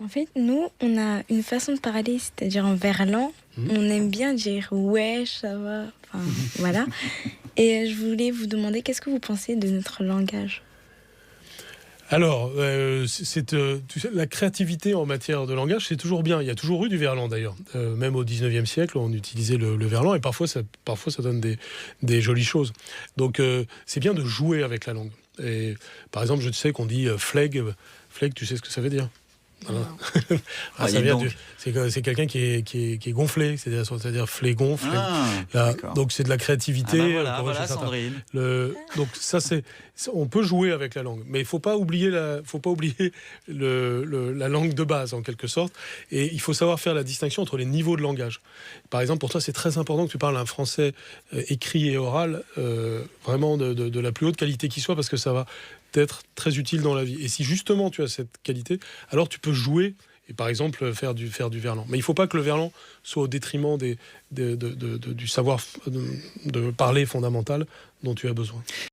En fait, nous, on a une façon de parler, c'est-à-dire en verlan. On aime bien dire «wesh, ça va», enfin, voilà. Et je voulais vous demander, qu'est-ce que vous pensez de notre langage? Alors, tu sais, la créativité en matière de langage, c'est toujours bien. Il y a toujours eu du verlan d'ailleurs. Même au 19e siècle, on utilisait le verlan et parfois ça donne des jolies choses. Donc, c'est bien de jouer avec la langue. Et, par exemple, je sais qu'on dit fleg. Fleg, tu sais ce que ça veut dire? Voilà. Ah, Ça dis vient donc. c'est quelqu'un qui est gonflé, c'est-à-dire flégon. Ah, Là, d'accord. donc c'est de la créativité. Voilà, pour chez voilà, certains. Sandrine. Donc ça on peut jouer avec la langue, mais il faut pas oublier la langue de base en quelque sorte. Et il faut savoir faire la distinction entre les niveaux de langage. Par exemple, pour toi, c'est très important que tu parles un français écrit et oral vraiment de la plus haute qualité qui soit, parce que ça va être très utile dans la vie. Et si justement tu as cette qualité, alors tu peux jouer et par exemple faire du verlan. Mais il ne faut pas que le verlan soit au détriment du savoir de parler fondamental dont tu as besoin.